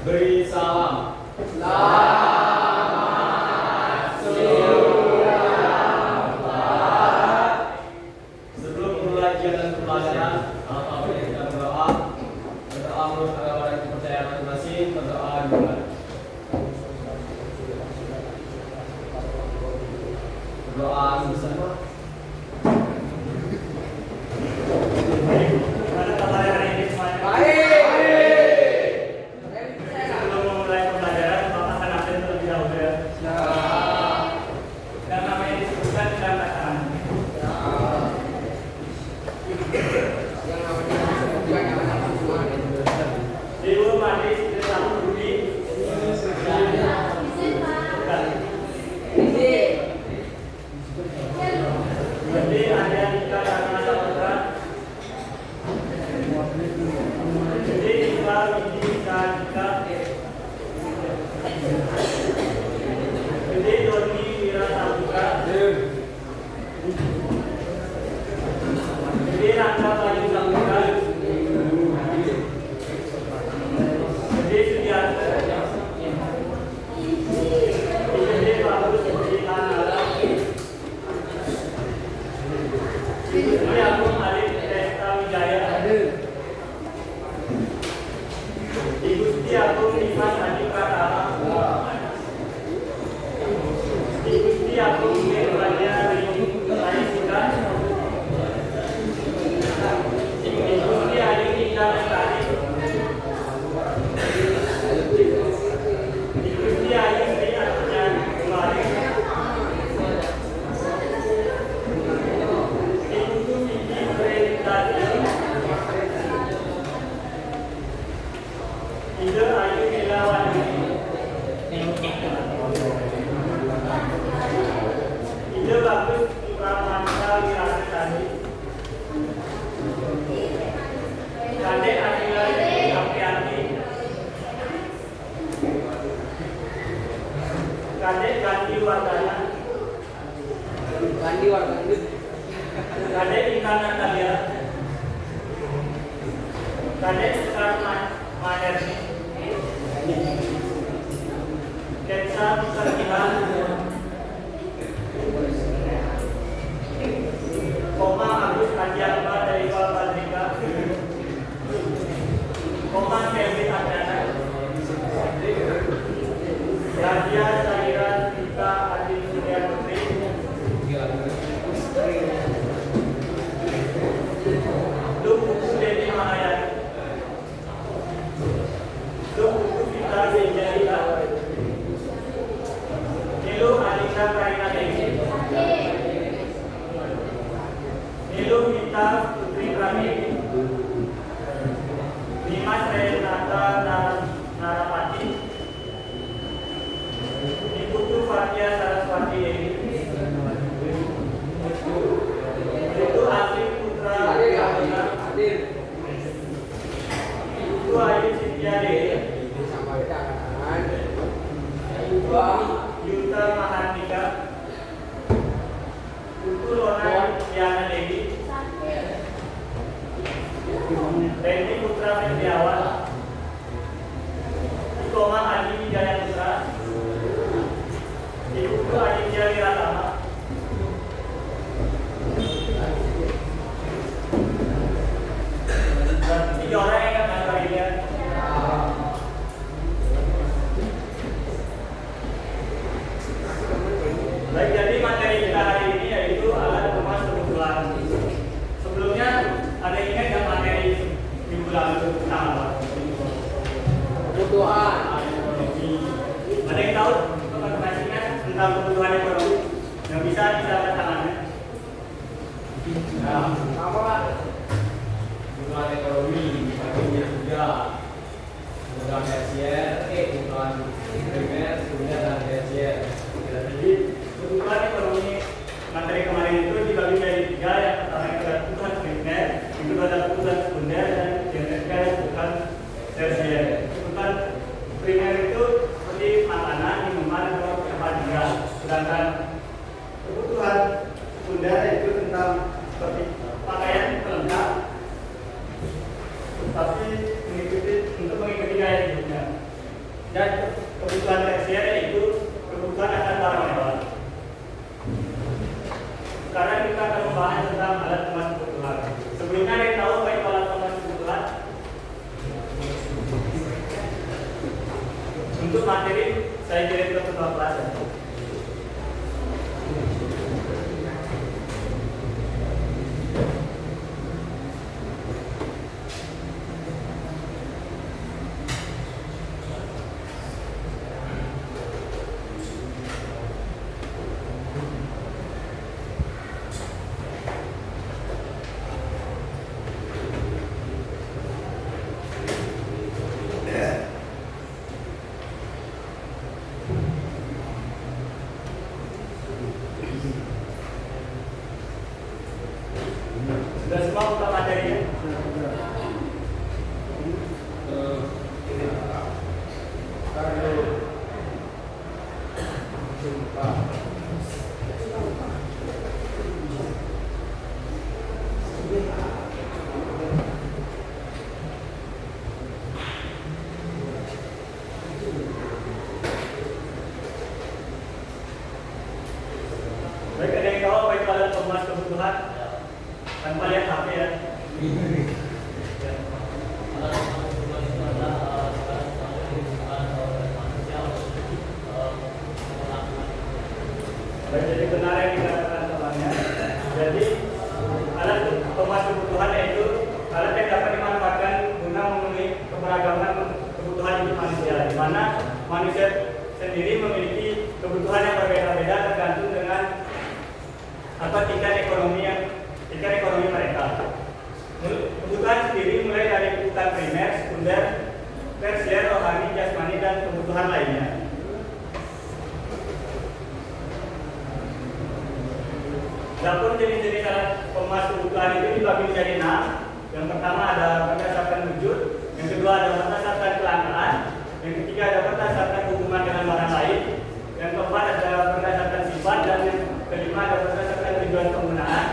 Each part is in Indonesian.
Beri salam. Sebelum memulai kegiatan pembelajaran, mari kita berdoa. Berdoa menurut agama dan kepercayaan masing-masing. Berdoa dimulai. Berdoa bersama. Baik, jadi materi kita hari ini yaitu alat kemas kebutuhan. Sebelumnya ada yang ingat nggak materi minggu lalu tentang apa? Kebutuhan. Ada yang tahu informasinya tentang kebutuhan ekonomi? Yang bisa angkat tangannya. Nah, apa Pak? Kebutuhan ekonomi, bagiannya juga kebutuhan tersier, kebutuhan primer, sekunder dan tersier. Jadi kebutuhan ekonomi materi kemarin itu dibagi menjadi 3. Yang pertama adalah kebutuhan primer, yang kedua adalah kebutuhan sekunder, dan yang ketiga adalah kebutuhan tersier. Kebutuhan minuman atau tempat tinggal. Sedangkan kebutuhan sekunder itu tentang seperti pakaian pelengkap, tapi untuk mengikuti gaya hidupnya. Dan kebutuhan tersier itu kebutuhan akan barang mewah. Sekarang kita akan membahas tentang alat kemas kebutuhan. Sebelumnya ada yang tahu apa itu alat kemas kebutuhan? Untuk materi saya kirim ke ketua kelas. Sudah semua buka materinya? Baik, ada yang tahu apa itu alat kemas kebutuhan? Tanpa lihat HP ya. Baik, jadi benar yang dikatakan temannya. Jadi alat kemas kebutuhan yaitu alat yang dapat dimanfaatkan guna memenuhi keberagaman kebutuhan hidup manusia, di mana manusia sendiri memiliki kebutuhan yang berbeda-beda tergantung dengan tingkat ekonomi mereka. Kebutuhan sendiri mulai dari kebutuhan primer, sekunder, tersier, rohani, jasmani, dan kebutuhan lainnya. Adapun jenis-jenis alat kemas kebutuhan itu dibagi menjadi 6. Yang pertama ada berdasarkan wujud, yang kedua ada berdasarkan kelangkaan, yang ketiga ada berdasarkan hubungan dengan barang lain, yang keempat ada berdasarkan sifat, dan yang kelima ada berdasarkan tujuan penggunaan,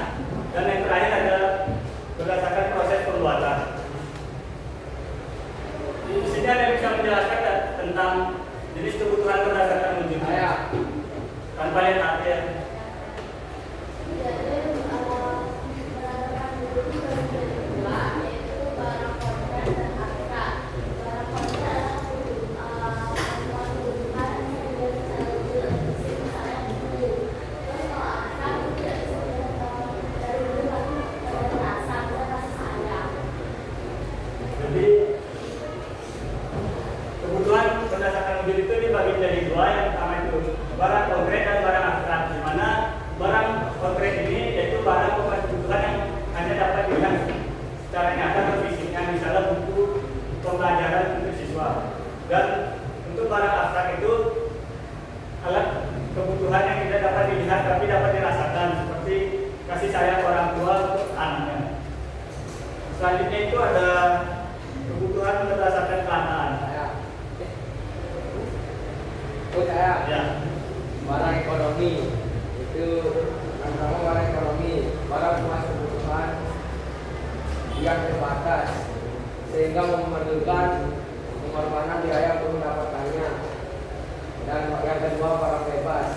dan yang terakhir ada berdasarkan proses pembuatan. Di sini ada yang bisa menjelaskan tentang jenis kebutuhan berdasarkan wujud. Tanpa lihat HP ya. Kebutuhan berdasarkan wujud itu dibagi menjadi 2. Yang pertama itu barang konkret dan barang abstrak, di mana barang konkret ini yaitu barang kebutuhan yang hanya dapat dilihat secara nyata atau fisiknya, misalnya buku pembelajaran untuk siswa. Dan untuk barang abstrak itu alat kebutuhan yang tidak dapat dilihat tapi dapat dirasakan, seperti kasih sayang orang tua untuk anaknya. Selanjutnya itu ada kebutuhan berdasarkan kelangkaan. Ya. Barang ekonomi itu pertama barang ekonomi, barang kemas kebutuhan yang terbatas sehingga memerlukan pengorbanan biaya untuk mendapatkannya. Dan yang kedua barang bebas,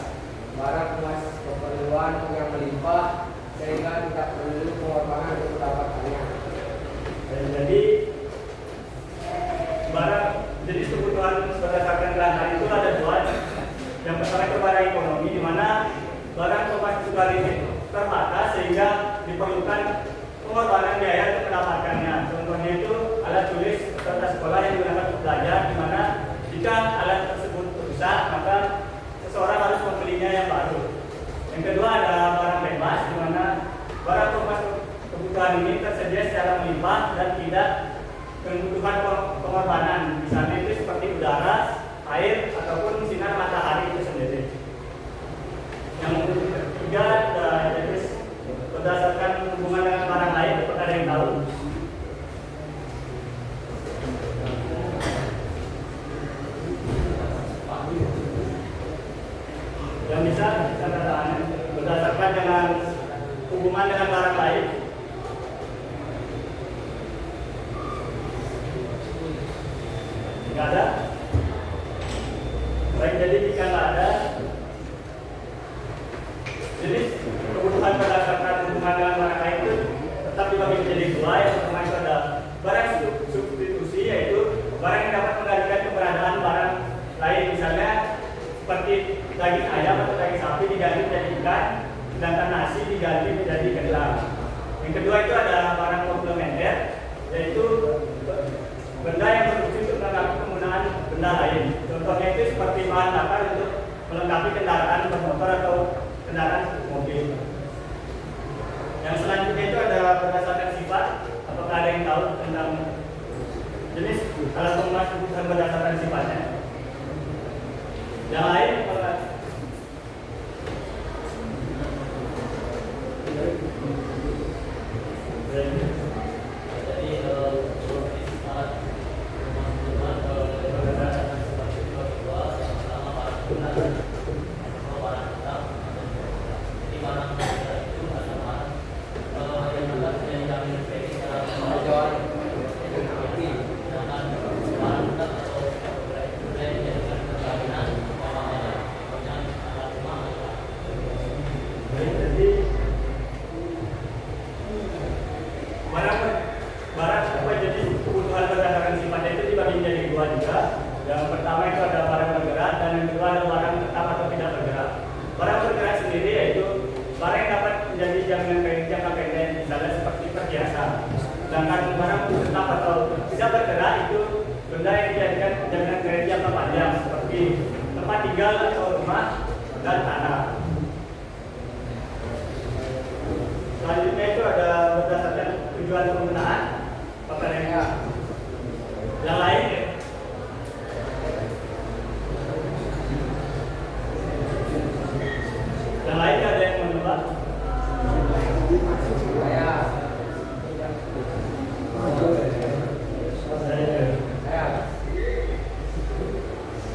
barang kemas keperluan yang melimpah sehingga tidak perlu pengorbanan untuk mendapatkannya. Jadi barang jenis kebutuhan berdasarkan kelangkaan itu ada 2. Yang pertama itu barang ekonomi, di mana barang kemas kebutuhan ini terbatas sehingga diperlukan pengorbanan biaya untuk mendapatkannya. Contohnya itu alat tulis kertas sekolah yang digunakan untuk belajar, di mana jika alat tersebut rusak maka seseorang harus membelinya yang baru. Yang kedua ada barang bebas, di mana barang kemas kebutuhan ini tersedia secara melimpah dan tidak kebutuhan pengorbanan, misalnya itu seperti udara, air, ataupun sinar matahari itu sendiri. Yang ketiga jadi berdasarkan hubungan dengan barang lain, apakah ada yang tahu? Nggak ada? Baik, jadi jika nggak ada, jadi kebutuhan berdasarkan hubungan dengan barang lain itu tetap dibagi menjadi dua. Yang pertama itu ada barang substitusi, yaitu barang yang dapat menggantikan keberadaan barang lain, misalnya seperti daging ayam atau daging sapi diganti menjadi ikan, sedangkan nasi diganti menjadi kentang. Yang kedua itu ada barang komplementer, yaitu benda yang berfungsi untuk melengkapi penggunaan benda lain. Contohnya itu seperti bahan bakar untuk melengkapi kendaraan bermotor atau kendaraan mobil. Yang selanjutnya itu ada berdasarkan sifat. Apakah ada yang tahu tentang jenis alat pengemas kebutuhan berdasarkan sifatnya? Yang lain apakah? Yang pertama itu ada barang bergerak dan yang kedua ada barang tetap atau tidak bergerak. Barang bergerak sendiri yaitu barang yang dapat menjadi jaminan kredit jangka pendek, misalnya seperti perhiasan. Sedangkan barang tetap atau tidak bergerak itu benda yang dijadikan jaminan kredit jangka panjang seperti tempat tinggal atau rumah dan tanah. Selanjutnya itu ada berdasarkan tujuan penggunaan. Apakah yang lain? Yang lain ada yang menebak?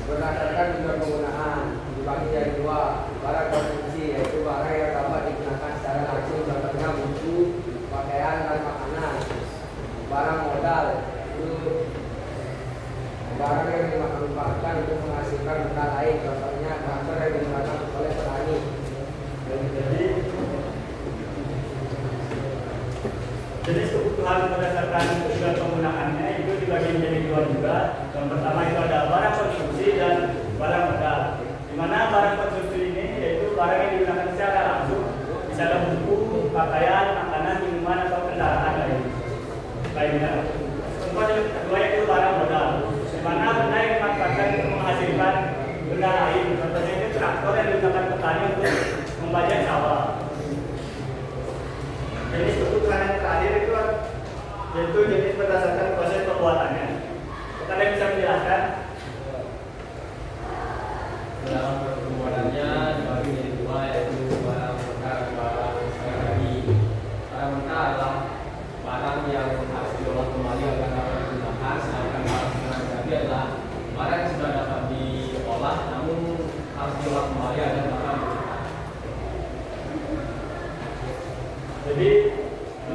Berdasarkan tujuan penggunaan dibagi jadi dua. Barang konsumsi yaitu barang yang dapat digunakan secara langsung, contohnya buku, pakaian dan makanan. Barang modal itu barang yang dimanfaatkan untuk menghasilkan benda lain, contohnya traktor yang digunakan oleh petani. Jadi kebutuhan berdasarkan tujuan penggunaannya itu dibagi menjadi dua juga. Yang pertama itu ada barang konsumsi dan barang modal. Di mana barang konsumsi ini yaitu barang yang digunakan secara langsung, misalnya buku, pakaian, makanan, minuman atau kendaraan lainnya. Contoh yang kedua itu barang modal, di mana benda yang dimanfaatkan untuk menghasilkan benda lain. Contohnya itu traktor yang digunakan petani untuk membajak sawah. Jenis kebutuhan yang terakhir itu yaitu jenis berdasarkan proses pembuatannya. Ada yang bisa menjelaskan? Dalam pembuatannya dibagi menjadi dua, yaitu barang mentah dan barang setengah jadi. Barang mentah adalah barang yang harus diolah kembali agar dapat digunakan, sedangkan barang setengah jadi adalah barang yang sudah dapat diolah namun harus diolah kembali agar dapat digunakan. Jadi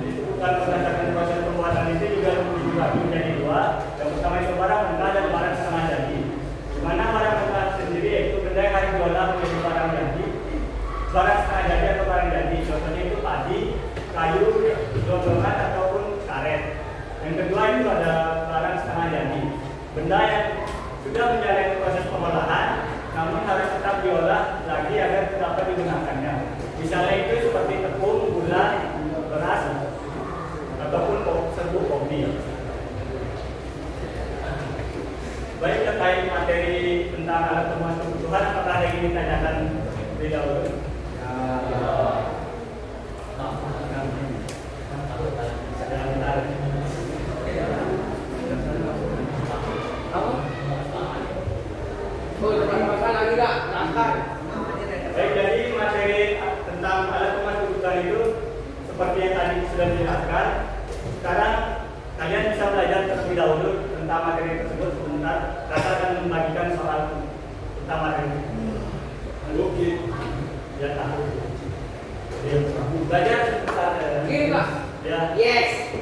disebutkan berdasarkan proses pembuatan itu juga dibagi menjadi dua. Yang pertama itu barang mentah dan barang setengah jadi. Di mana barang mentah sendiri yaitu benda yang harus diolah menjadi barang jadi. Barang setengah jadi atau barang jadi, contohnya itu padi, kayu, gelondongan ataupun karet. Yang kedua itu ada barang setengah jadi, benda yang sudah menjalani proses pengolahan namun harus tetap diolah lagi agar dapat digunakannya. Misalnya itu seperti tepung, gula, beras, ataupun serbuk kopi. Baik, terkait materi tentang alat pemenuhan kebutuhan, apakah ada yang ingin ditanyakan terlebih dahulu? Baik, jadi materi tentang alat pemenuhan kebutuhan itu seperti yang tadi sudah dijelaskan. Sekarang kalian bisa belajar terlebih dahulu tentang materi tersebut. Sebentar, Kakak akan membagikan soal tentang materi. Oke. Ya tahu. Belajar sebentar. Gila. Ya. Yes.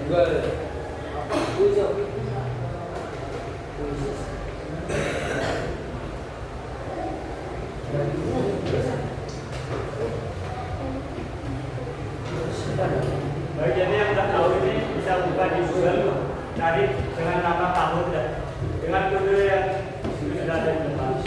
Google apa Google Baik, jadi yang tidak tahu ini bisa buka di Google, cari dengan nama tahun dan dengan kode yang sudah ada di depan.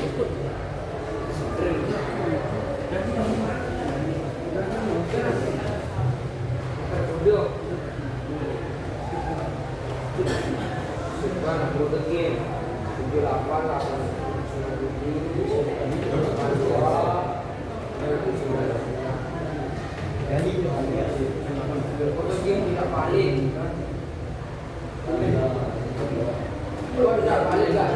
Suka kode game 78 kode game tidak valid. Kalau tidak valid kan?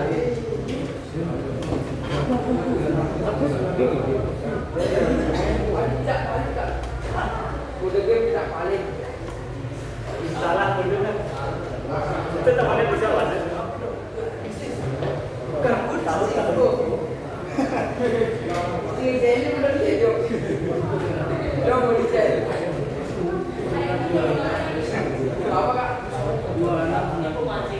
Kode game tidak valid. Salah kode kan? Itu temannya bisa masuk. Tahu. Ini benar dia. Dia mau dicek. Apa kak? Ada yang bisa masuk lagi?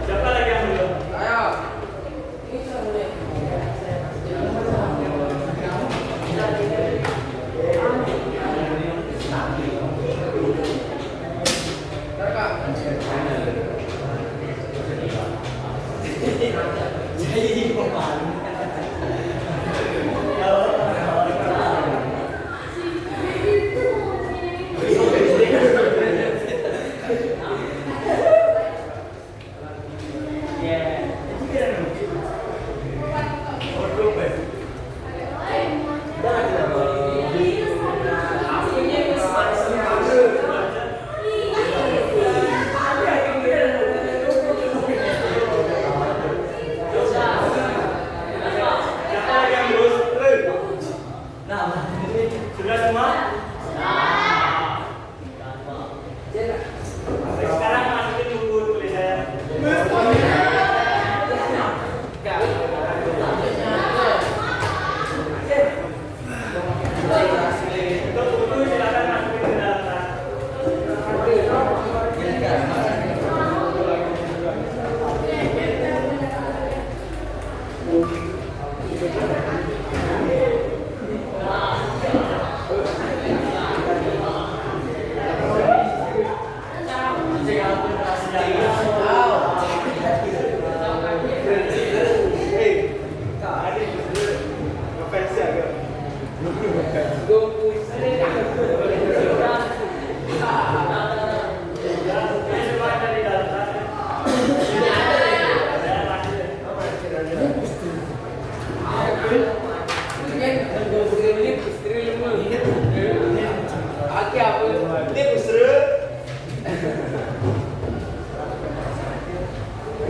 Siapa lagi yang belum? Sudah semua? Sekarang masukin buku tulisan. Untuk buku silakan masukin ke dalam tas.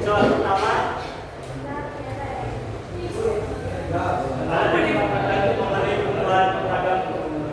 Soal pertama, ada yang mengatakan mengenai perubahan agama.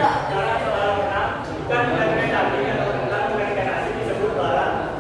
Cara saudara menang bukan dengan daging atau bukan dengan nasi disebut barang.